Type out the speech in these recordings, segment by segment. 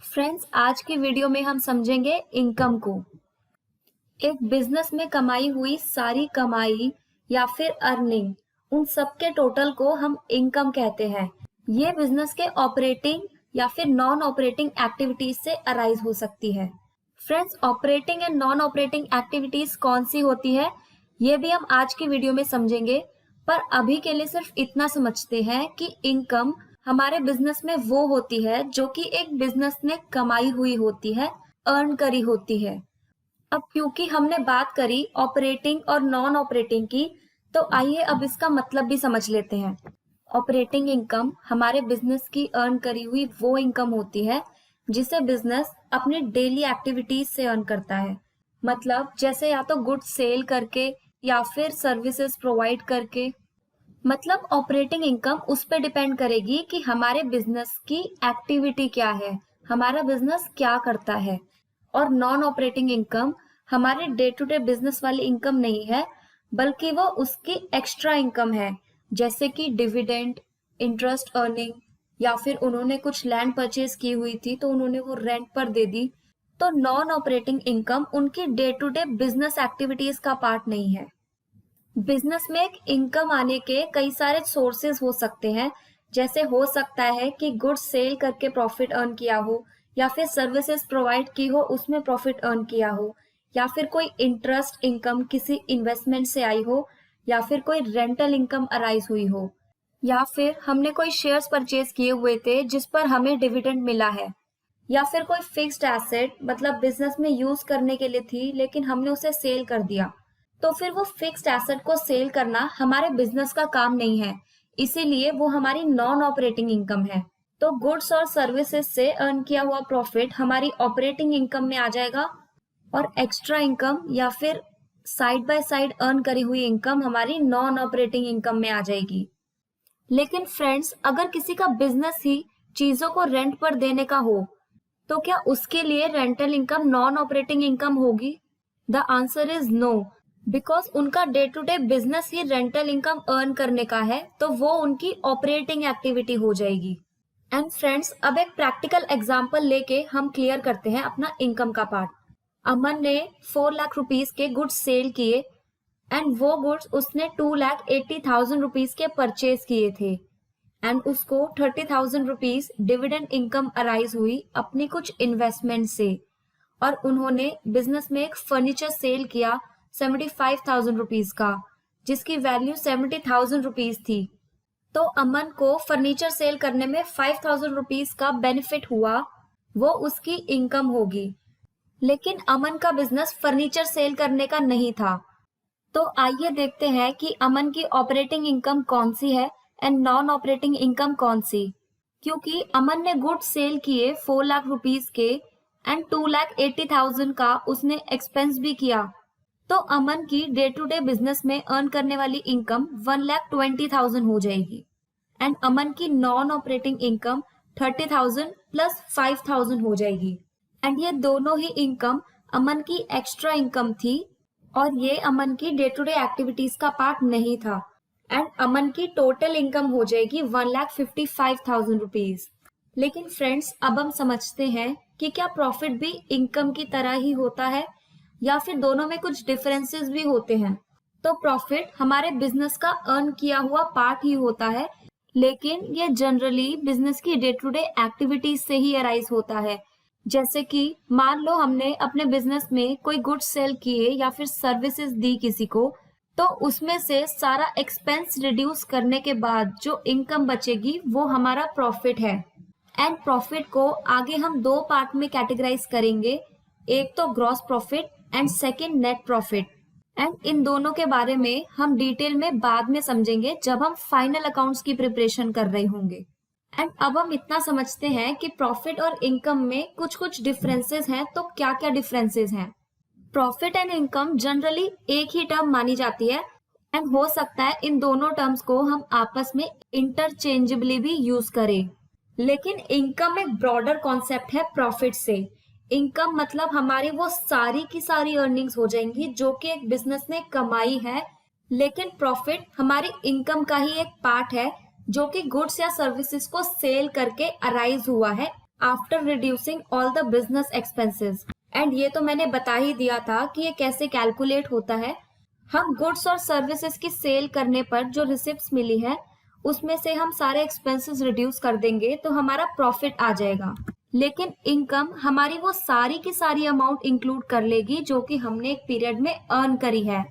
Friends, आज की video में हम समझेंगे इनकम को। एक बिजनेस में कमाई हुई सारी कमाई या फिर अर्निंग, उन सब के टोटल को हम इनकम कहते हैं। ये बिजनेस के ऑपरेटिंग या फिर नॉन ऑपरेटिंग एक्टिविटीज से अराइज हो सकती है। Friends, operating and non operating activities कौन सी होती है, ये भी हम आज की वीडियो में समझेंगे। पर अभी के लिए सिर्फ इतना समझते हैं कि इनकम हमारे बिजनेस में वो होती है जो कि एक बिजनेस ने कमाई हुई होती है, अर्न करी होती है। अब क्योंकि हमने बात करी ऑपरेटिंग और नॉन ऑपरेटिंग की, तो आइए अब इसका मतलब भी समझ लेते हैं। ऑपरेटिंग इनकम हमारे बिजनेस की अर्न करी हुई वो इनकम होती है जिसे बिजनेस अपनी डेली एक्टिविटीज से अर्न करता है। मतलब जैसे या तो गुड्स सेल करके या फिर सर्विसेज प्रोवाइड करके। मतलब ऑपरेटिंग इनकम उस पे डिपेंड करेगी कि हमारे बिजनेस की एक्टिविटी क्या है, हमारा बिजनेस क्या करता है। और नॉन ऑपरेटिंग इनकम हमारे डे टू डे बिजनेस वाली इनकम नहीं है, बल्कि वो उसकी एक्स्ट्रा इनकम है, जैसे कि डिविडेंड, इंटरेस्ट अर्निंग, या फिर उन्होंने कुछ लैंड परचेज की हुई थी तो उन्होंने वो रेंट पर दे दी। तो नॉन ऑपरेटिंग इनकम उनकी day to day business activities का पार्ट नहीं है। बिजनेस में एक इनकम आने के कई सारे सोर्सेज हो सकते हैं। जैसे हो सकता है कि गुड्स सेल करके प्रॉफिट अर्न किया हो, या फिर सर्विसेज प्रोवाइड की हो उसमें प्रॉफिट अर्न किया हो, या फिर कोई इंटरेस्ट इनकम किसी इन्वेस्टमेंट से आई हो, या फिर कोई रेंटल इनकम अराइज हुई हो, या फिर हमने कोई शेयर्स परचेज किए हुए थे जिस पर हमें डिविडेंड मिला है, या फिर कोई फिक्स्ड एसेट मतलब बिजनेस में यूज करने के लिए थी लेकिन हमने उसे सेल कर दिया। तो फिर वो फिक्स्ड एसेट को सेल करना हमारे बिजनेस का काम नहीं है, इसीलिए वो हमारी नॉन ऑपरेटिंग इनकम है। तो गुड्स और सर्विसेज से अर्न किया हुआ प्रॉफिट हमारी ऑपरेटिंग इनकम में आ जाएगा, और एक्स्ट्रा इनकम या फिर साइड बाय साइड अर्न करी हुई इनकम हमारी नॉन ऑपरेटिंग इनकम में आ जाएगी। लेकिन फ्रेंड्स, अगर किसी का बिजनेस ही चीजों को रेंट पर देने का हो, तो क्या उसके लिए rental income non operating income होगी? The answer is no, because उनका डे टू डे बिजनेस ही रेंटल इनकम अर्न करने का है, तो वो उनकी ऑपरेटिंग एक्टिविटी हो जाएगी। एंड फ्रेंड्स, अब एक प्रैक्टिकल एग्जांपल लेके हम क्लियर करते हैं अपना इनकम का पार्ट। अमन ने 4 लाख रुपीस के गुड्स सेल किए, एंड वो गुड्स उसने 2,80,000 रुपीस के परचेज किए थे, एंड उसको 30,000 रुपीस डिविडेंड इनकम अराइज हुई अपनी कुछ इन्वेस्टमेंट से। और उन्होंने बिजनेस में एक फर्नीचर सेल किया 75,000 रुपीज का, जिसकी वैल्यू 70,000 रुपीज थी। तो अमन को फर्नीचर सेल करने में 5,000 रुपीज का बेनिफिट हुआ, वो उसकी इनकम होगी। लेकिन अमन का बिजनेस फर्नीचर सेल करने का नहीं था। तो आइए देखते हैं कि अमन की ऑपरेटिंग इनकम कौन सी है एंड नॉन ऑपरेटिंग इनकम कौन सी। क्योंकि अमन ने गुड्स सेल किए 4 लाख रुपीज के, एंड 2,80,000 का उसने एक्सपेंस भी किया, तो अमन की डे टू डे बिजनेस में अर्न करने वाली इनकम 1,20,000 हो जाएगी, एंड अमन की नॉन ऑपरेटिंग इनकम 30,000 प्लस 5,000 हो जाएगी। एंड ये दोनों ही इनकम अमन की एक्स्ट्रा इनकम थी, और ये अमन की डे टू डे एक्टिविटीज का पार्ट नहीं था। एंड अमन की टोटल इनकम हो जाएगी 1,55,000 रुपीज। लेकिन फ्रेंड्स, अब हम समझते हैं कि क्या प्रॉफिट भी इनकम की तरह ही होता है, या फिर दोनों में कुछ डिफरेंसेस भी होते हैं। तो प्रॉफिट हमारे बिजनेस का अर्न किया हुआ पार्ट ही होता है, लेकिन ये जनरली बिजनेस की डे टू डे एक्टिविटीज से ही अराइज होता है। जैसे कि मान लो हमने अपने बिजनेस में कोई गुड्स सेल किए या फिर सर्विसेज दी किसी को, तो उसमें से सारा एक्सपेंस रिड्यूस करने के बाद जो इनकम बचेगी वो हमारा प्रॉफिट है। एंड प्रॉफिट को आगे हम 2 पार्ट में कैटेगराइज करेंगे, एक तो gross profit and second net profit. And in दोनों के बारे में हम डिटेल में बाद में समझेंगे जब हम फाइनल अकाउंट्स की प्रिपरेशन कर रहे होंगे। एंड अब हम इतना समझते हैं कि प्रॉफिट और इनकम में कुछ कुछ डिफरेंसेस हैं। तो क्या क्या डिफरेंसेस हैं? प्रॉफिट एंड इनकम जनरली एक ही टर्म मानी जाती है, एंड हो सकता है इन दोनों टर्म्स को हम आपस में इंटरचेंजेबली भी यूज करें। लेकिन इनकम एक ब्रॉडर कॉन्सेप्ट है प्रॉफिट से। इनकम मतलब हमारी वो सारी की सारी अर्निंग्स हो जाएंगी जो कि एक बिजनेस ने कमाई है। लेकिन प्रॉफिट हमारी इनकम का ही एक पार्ट है जो कि गुड्स या सर्विसेज को सेल करके अराइज हुआ है after reducing all the business expenses. And ये तो मैंने बता ही दिया था कि ये कैसे कैलकुलेट होता है। हम गुड्स और सर्विसेज की सेल करने पर जो रिसिप्ट्स मिली है उसमें से हम सारे एक्सपेंसेस रिड्यूस कर देंगे तो हमारा प्रॉफिट आ जाएगा। लेकिन इनकम हमारी वो सारी की सारी अमाउंट इंक्लूड कर लेगी जो कि हमने एक पीरियड में अर्न करी है,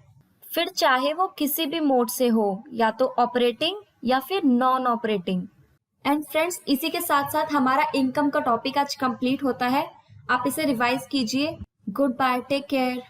फिर चाहे वो किसी भी मोड से हो, या तो ऑपरेटिंग या फिर नॉन ऑपरेटिंग। एंड फ्रेंड्स, इसी के साथ साथ हमारा इनकम का टॉपिक आज कंप्लीट होता है। आप इसे रिवाइज कीजिए। Goodbye, take care.